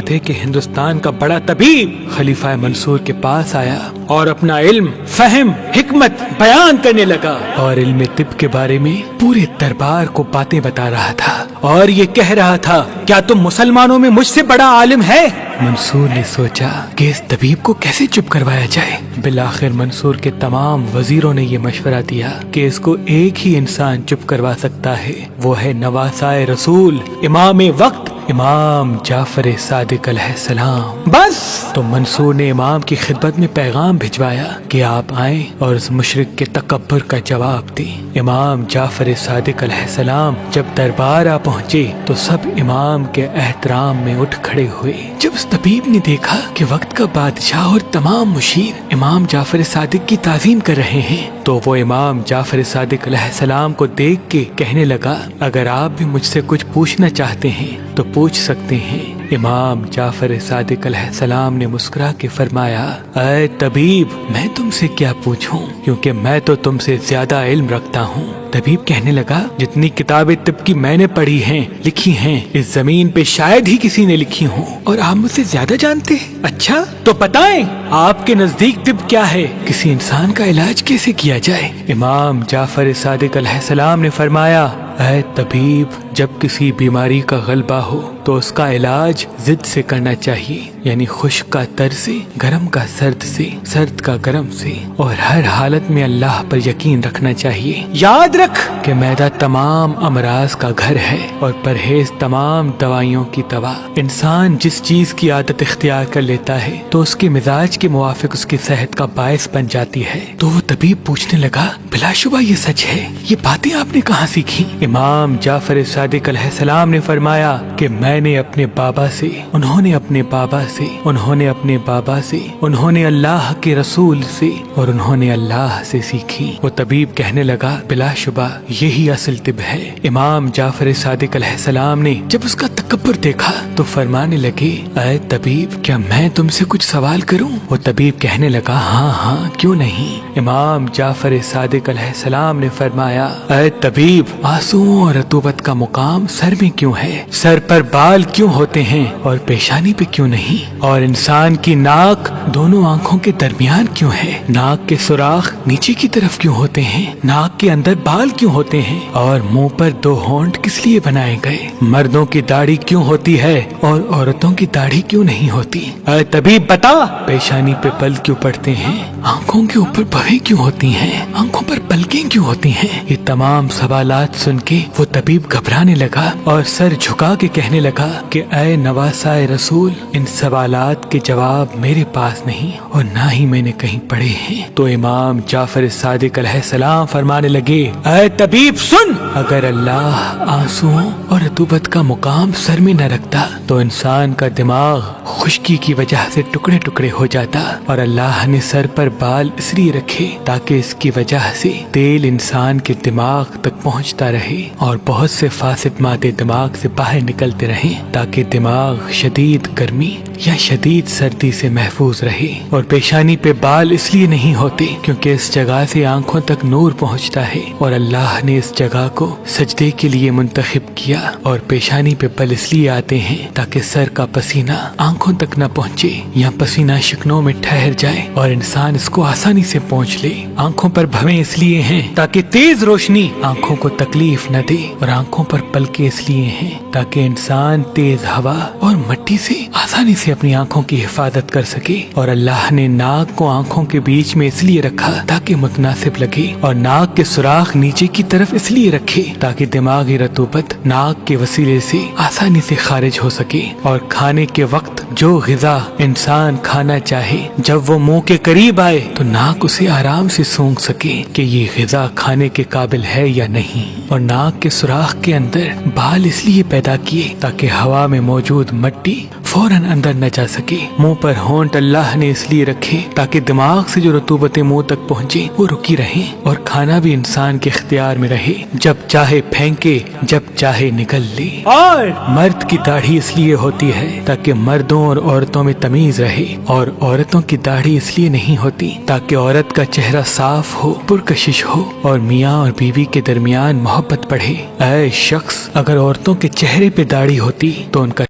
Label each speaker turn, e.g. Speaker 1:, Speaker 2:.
Speaker 1: تھے کہ ہندوستان کا بڑا طبیب خلیفہ منصور کے پاس آیا اور اپنا علم، فہم، حکمت بیان کرنے لگا اور علم طب کے بارے میں پورے دربار کو باتیں بتا رہا تھا اور یہ کہہ رہا تھا، کیا تم مسلمانوں میں مجھ سے بڑا عالم ہے؟ منصور نے سوچا کہ اس طبیب کو کیسے چپ کروایا جائے۔ بالآخر منصور کے تمام وزیروں نے یہ مشورہ دیا کہ اس کو ایک ہی انسان چپ کروا سکتا ہے، وہ ہے نواسائے رسول، امام وقت، امام جعفر صادق علیہ السلام۔ بس تو منصور نے امام کی خدمت میں پیغام بھجوایا کہ آپ آئیں اور اس مشرک کے تکبر کا جواب دیں۔ امام جعفر صادق علیہ السلام جب دربار آ پہنچے تو سب امام کے احترام میں اٹھ کھڑے ہوئے۔ جب اس طبیب نے دیکھا کہ وقت کا بادشاہ اور تمام مشیر امام جعفر صادق کی تعظیم کر رہے ہیں تو وہ امام جعفر صادق علیہ السلام کو دیکھ کے کہنے لگا، اگر آپ بھی مجھ سے کچھ پوچھنا چاہتے ہیں تو پوچھ سکتے ہیں۔ امام جعفر صادق علیہ السلام نے مسکرا کے فرمایا، اے طبیب، میں تم سے کیا پوچھوں کیونکہ میں تو تم سے زیادہ علم رکھتا ہوں۔ طبیب کہنے لگا، جتنی کتابیں طب کی میں نے پڑھی ہیں، لکھی ہیں، اس زمین پہ شاید ہی کسی نے لکھی ہوں، اور آپ مجھ سے زیادہ جانتے ہیں۔ اچھا تو بتائیں آپ کے نزدیک طب کیا ہے؟ کسی انسان کا علاج کیسے کیا جائے؟ امام جعفر صادق علیہ السلام نے فرمایا، اے طبیب، جب کسی بیماری کا غلبہ ہو تو اس کا علاج ضد سے کرنا چاہیے، یعنی خشک کا تر سے، گرم کا سرد سے، سرد کا گرم سے، اور ہر حالت میں اللہ پر یقین رکھنا چاہیے۔ یاد رکھ کہ معدہ تمام امراض کا گھر ہے اور پرہیز تمام دوائیوں کی دوا۔ انسان جس چیز کی عادت اختیار کر لیتا ہے تو اس کے مزاج کے موافق اس کی صحت کا باعث بن جاتی ہے۔ تو وہ طبیب پوچھنے لگا، بلا شبہ یہ سچ ہے، یہ باتیں آپ نے کہاں سیکھی؟ امام جعفر صادق علیہ السلام نے فرمایا کہ میں نے اپنے بابا سے، انہوں نے اپنے بابا سے، انہوں نے اپنے بابا سے، انہوں نے اللہ کے رسول سے، اور انہوں نے اللہ سے سیکھی۔ وہ طبیب کہنے لگا، بلا شبہ یہی اصل طب ہے۔ امام جعفر صادق علیہ السلام نے جب اس کا تکبر دیکھا تو فرمانے لگے، اے طبیب، کیا میں تم سے کچھ سوال کروں؟ وہ طبیب کہنے لگا، ہاں ہاں کیوں نہیں۔ امام جعفر صادق علیہ السلام نے فرمایا، اے طبیب، آنسوؤں اور رطوبت کا مقام سر میں کیوں ہے؟ سر پر بال کیوں ہوتے ہیں اور پیشانی پہ کیوں نہیں؟ اور انسان کی ناک دونوں آنکھوں کے درمیان کیوں ہے؟ ناک کے سوراخ نیچے کی طرف کیوں ہوتے ہیں؟ ناک کے اندر بال کیوں ہوتے ہیں؟ اور منہ پر دو ہونٹ کس لیے بنائے گئے؟ مردوں کی داڑھی کیوں ہوتی ہے اور عورتوں کی داڑھی کیوں نہیں ہوتی؟ اے طبیب بتا، پیشانی پہ پل کیوں پڑتے ہیں؟ آنکھوں کے اوپر بھویں کیوں ہوتی ہیں؟ آنکھوں پر پلکیں کیوں ہوتی ہیں؟ یہ تمام سوالات سن کے وہ طبیب گھبرانے لگا اور سر جھکا کے کہنے لگا کہ اے نواسائے رسول، ان سوالات کے جواب میرے پاس نہیں اور نہ ہی میں نے کہیں پڑھے ہیں۔ تو امام جعفر صادق علیہ السلام فرمانے لگے، اے طبیب سن، اگر اللہ آنسوؤں اور رطوبت کا مقام سر میں نہ رکھتا تو انسان کا دماغ خشکی کی وجہ سے ٹکڑے ٹکڑے ہو جاتا، اور اللہ نے سر پر بال اس لیے رکھے تاکہ اس کی وجہ سے تیل انسان کے دماغ تک پہنچتا رہے اور بہت سے فاسد مادے دماغ سے باہر نکلتے رہیں تاکہ دماغ شدید گرمی یا شدید سردی سے محفوظ رہے۔ اور پیشانی پہ بال اس لیے نہیں ہوتے کیونکہ اس جگہ سے آنکھوں تک نور پہنچتا ہے اور اللہ نے اس جگہ کو سجدے کے لیے منتخب کیا، اور پیشانی پہ بل اس لیے آتے ہیں تاکہ سر کا پسینہ آنکھوں تک نہ پہنچے یا پسینہ شکنوں میں ٹھہر جائے اور انسان اس کو آسانی سے پہنچ لے۔ آنکھوں پر بھویں اس لیے ہیں تاکہ تیز روشنی آنکھوں کو تکلیف نہ دے، اور آنکھوں پر پلکیں اس لیے ہیں تاکہ انسان تیز ہوا اور مٹی سے آسانی سے اپنی آنکھوں کی حفاظت کر سکے۔ اور اللہ نے ناک کو آنکھوں کے بیچ میں اس لیے رکھا تاکہ متناسب لگے، اور ناک کے سوراخ نیچے کی طرف اس لیے رکھے تاکہ دماغی رطوبت ناک کے وسیلے سے آسانی سے خارج ہو سکے، اور کھانے کے وقت جو غذا انسان کھانا چاہے جب وہ منہ کے قریب آئے تو ناک اسے آرام سے سونگھ سکے کہ یہ غذا کھانے کے قابل ہے یا نہیں۔ اور ناک کے سوراخ کے اندر بال اس لیے پیدا کیے تاکہ ہوا میں موجود مٹی فوراً اندر نہ جا سکے۔ منہ پر ہونٹ اللہ نے اس لیے رکھے تاکہ دماغ سے جو رطوبتیں منہ تک پہنچے وہ رکی رہیں، اور کھانا بھی انسان کے اختیار میں رہے، جب چاہے پھینکے جب چاہے نکل لے۔ اور مرد کی داڑھی اس لیے ہوتی ہے تاکہ مردوں اور عورتوں میں تمیز رہے، اور عورتوں کی داڑھی اس لیے نہیں ہوتی تاکہ عورت کا چہرہ صاف ہو، پرکشش ہو، اور میاں اور بیوی کے درمیان محبت بڑھے۔ اے شخص، اگر عورتوں کے چہرے پہ داڑھی ہوتی تو ان کا